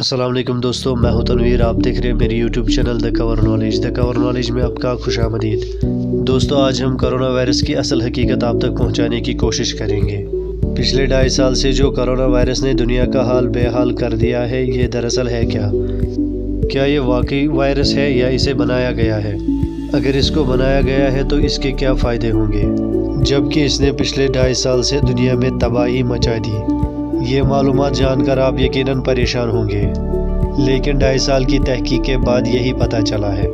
السلام علیکم دوستوں، میں ہوں تنویر۔ آپ دیکھ رہے ہیں میری یوٹیوب چینل دا کور نالج میں آپ کا خوش آمدید۔ دوستوں، آج ہم کرونا وائرس کی اصل حقیقت آپ تک پہنچانے کی کوشش کریں گے۔ پچھلے 2.5 سال سے جو کرونا وائرس نے دنیا کا حال بے حال کر دیا ہے، یہ دراصل ہے کیا یہ واقعی وائرس ہے یا اسے بنایا گیا ہے؟ اگر اس کو بنایا گیا ہے تو اس کے کیا فائدے ہوں گے، جبکہ اس نے پچھلے 2.5 سال سے دنیا میں تباہی مچا دی؟ یہ معلومات جان کر آپ یقیناً پریشان ہوں گے، لیکن 2.5 سال کی تحقیق کے بعد یہی پتہ چلا ہے۔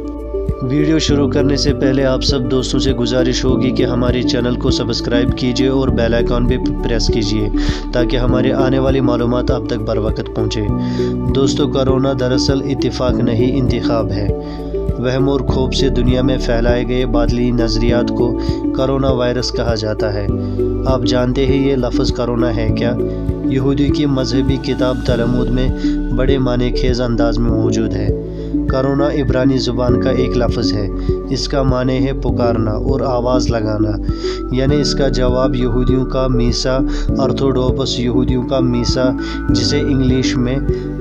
ویڈیو شروع کرنے سے پہلے آپ سب دوستوں سے گزارش ہوگی کہ ہمارے چینل کو سبسکرائب کیجیے اور بیل آئیکن بھی پریس کیجیے تاکہ ہمارے آنے والی معلومات آپ تک بر وقت پہنچے۔ دوستوں، کرونا دراصل اتفاق نہیں، انتخاب ہے۔ وہم اور خوف سے دنیا میں پھیلائے گئے باطلی نظریات کو کرونا وائرس کہا جاتا ہے۔ آپ جانتے ہیں یہ لفظ کرونا ہے کیا؟ یہودی کی مذہبی کتاب تلمود میں بڑے معنی خیز انداز میں موجود ہے۔ کرونا عبرانی زبان کا ایک لفظ ہے۔ اس کا معنی ہے پکارنا اور آواز لگانا، یعنی اس کا جواب یہودیوں کا میسا، آرتھوڈوکس یہودیوں کا میسا، جسے انگلش میں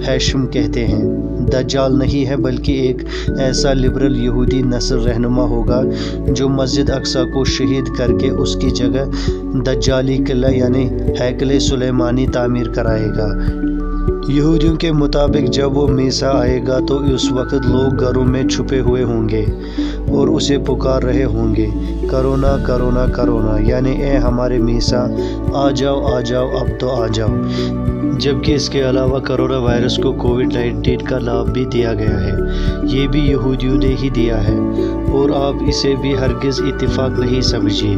ہیشم کہتے ہیں، دجال نہیں ہے، بلکہ ایک ایسا لبرل یہودی نسل رہنما ہوگا جو مسجد اقصی کو شہید کر کے اس کی جگہ دجالی قلعہ یعنی ہیکل سلیمانی تعمیر کرائے گا۔ یہودیوں کے مطابق جب وہ میسا آئے گا تو اس وقت لوگ گھروں میں چھپے ہوئے ہوں گے اور اسے پکار رہے ہوں گے، کرونا کرونا کرونا، یعنی اے ہمارے میسا، آ جاؤ آ جاؤ، اب تو آ جاؤ۔ جبکہ اس کے علاوہ کرونا وائرس کو کووڈ-19 کا نام بھی دیا گیا ہے۔ یہ بھی یہودیوں نے ہی دیا ہے، اور آپ اسے بھی ہرگز اتفاق نہیں سمجھیے،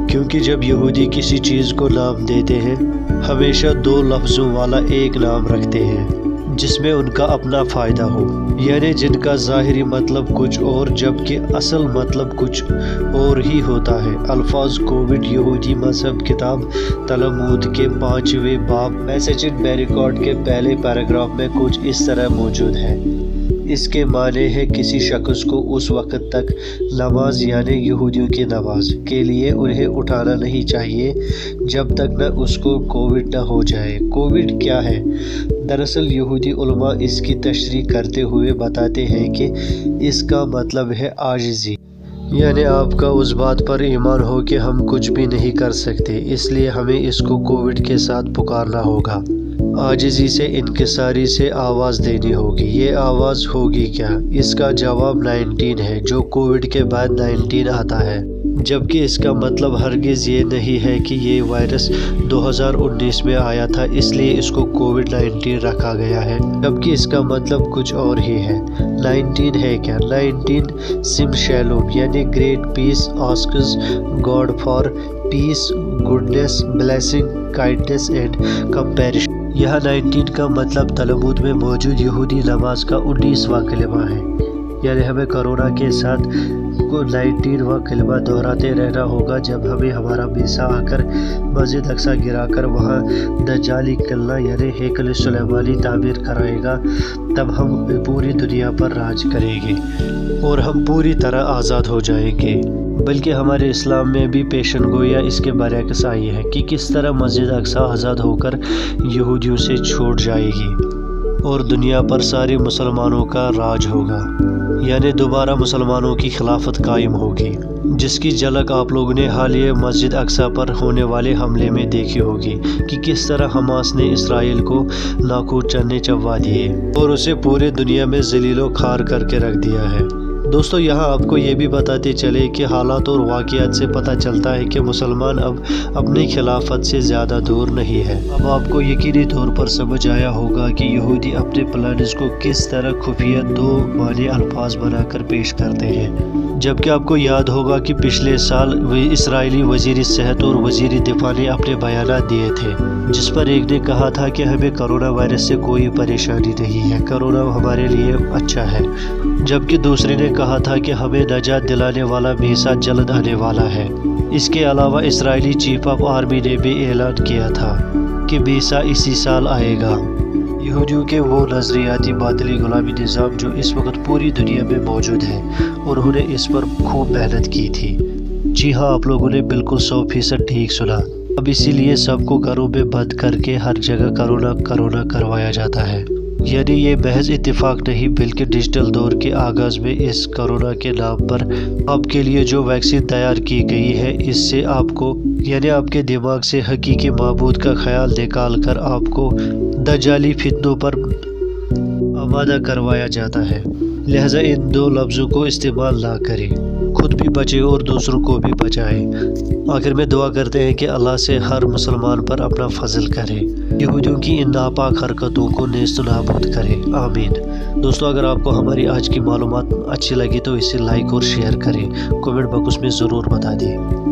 کیونکہ جب یہودی کسی چیز کو نام دیتے ہیں، ہمیشہ 2 لفظوں والا ایک نام رکھتے ہیں جس میں ان کا اپنا فائدہ ہو، یعنی جن کا ظاہری مطلب کچھ اور جبکہ اصل مطلب کچھ اور ہی ہوتا ہے۔ الفاظ کووڈ یہودی مذہب کتاب تلمود کے 5ویں باب میسیجن بیریکارڈ کے پہلے پیراگراف میں کچھ اس طرح موجود ہے۔ اس کے معنی ہے کسی شخص کو اس وقت تک نماز یعنی یہودیوں کی نماز کے لیے انہیں اٹھانا نہیں چاہیے جب تک نہ اس کو کووڈ نہ ہو جائے۔ کووڈ کیا ہے؟ دراصل یہودی علماء اس کی تشریح کرتے ہوئے بتاتے ہیں کہ اس کا مطلب ہے عاجزی، یعنی آپ کا اس بات پر ایمان ہو کہ ہم کچھ بھی نہیں کر سکتے، اس لیے ہمیں اس کو کووڈ کے ساتھ پکارنا ہوگا۔ عاجزی سے، انکساری سے آواز دینی ہوگی۔ یہ آواز ہوگی کیا؟ اس کا جواب 19 ہے، جو کووڈ کے بعد 19 آتا ہے، جبکہ اس کا مطلب ہرگز یہ نہیں ہے کہ یہ وائرس 2019 میں آیا تھا اس لیے اس کو کووڈ-19 رکھا گیا ہے، جبکہ اس کا مطلب کچھ اور ہی ہے۔ 19 ہے کیا؟ 19 سم شیلوم، یعنی great peace asks God for peace, goodness, blessing, kindness and compassion. یہاں 19 کا مطلب تلمود میں موجود یہودی نماز کا 19واں کلمہ ہے، یعنی ہمیں کرونا کے ساتھ 19واں کلمہ دہراتے رہنا ہوگا۔ جب ہمیں ہمارا میسا آ کر مسجد اقصی گرا کر وہاں دجالی قلعہ یعنی ہیکل سلیمانی تعمیر کرائے گا، تب ہم پوری دنیا پر راج کریں گے اور ہم پوری طرح آزاد ہو جائیں گے۔ بلکہ ہمارے اسلام میں بھی پیشن گویا اس کے برعکس آئی ہے کہ کس طرح مسجد اقصی آزاد ہو کر یہودیوں سے چھوٹ جائے گی اور دنیا پر سارے مسلمانوں کا راج ہوگا، یعنی دوبارہ مسلمانوں کی خلافت قائم ہوگی، جس کی جھلک آپ لوگوں نے حالیہ مسجد اقصی پر ہونے والے حملے میں دیکھی ہوگی کہ کس طرح حماس نے اسرائیل کو ناقور چنے چبوا دیے اور اسے پورے دنیا میں ذلیل و خوار کر کے رکھ دیا ہے۔ دوستو، یہاں آپ کو یہ بھی بتاتے چلے کہ حالات اور واقعات سے پتہ چلتا ہے کہ مسلمان اب اپنی خلافت سے زیادہ دور نہیں ہے۔ اب آپ کو یقینی طور پر سمجھ آیا ہوگا کہ یہودی اپنے پلانز کو کس طرح خفیہ 2 معنی الفاظ بنا کر پیش کرتے ہیں، جبکہ آپ کو یاد ہوگا کہ پچھلے سال اسرائیلی وزیر صحت اور وزیر دفاع نے اپنے بیانات دیے تھے، جس پر ایک نے کہا تھا کہ ہمیں کرونا وائرس سے کوئی پریشانی نہیں ہے، کرونا ہمارے لیے اچھا ہے، جبکہ دوسرے نے کہا تھا کہ ہمیں نجات دلانے والا میسا جلد آنے والا ہے۔ اس کے علاوہ اسرائیلی چیف آف آرمی نے بھی اعلان کیا تھا کہ میسا اسی سال آئے گا۔ یہودیوں کے وہ نظریاتی باطلی غلامی نظام جو اس وقت پوری دنیا میں موجود ہے، انہوں نے اس پر خوب محنت کی تھی۔ جی ہاں، آپ لوگوں نے بالکل 100% ٹھیک سنا۔ اب اسی لیے سب کو گھروں میں بند کر کے ہر جگہ کرونا کروایا جاتا ہے۔ یعنی یہ محض اتفاق نہیں بلکہ ڈیجیٹل دور کے آغاز میں اس کورونا کے نام پر آپ کے لیے جو ویکسین تیار کی گئی ہے، اس سے آپ کو یعنی آپ کے دماغ سے حقیقی معبود کا خیال نکال کر آپ کو دجالی فتنوں پر آمادہ کروایا جاتا ہے۔ لہٰذا ان دو لفظوں کو استعمال نہ کریں، خود بھی بچیں اور دوسروں کو بھی بچائیں۔ آخر میں دعا کرتے ہیں کہ اللہ سے ہر مسلمان پر اپنا فضل کرے، یہودیوں کی ان ناپاک حرکتوں کو نیست و نابود کرے، آمین۔ دوستو، اگر آپ کو ہماری آج کی معلومات اچھی لگی تو اسے لائک اور شیئر کریں، کمنٹ باکس میں ضرور بتا دیں۔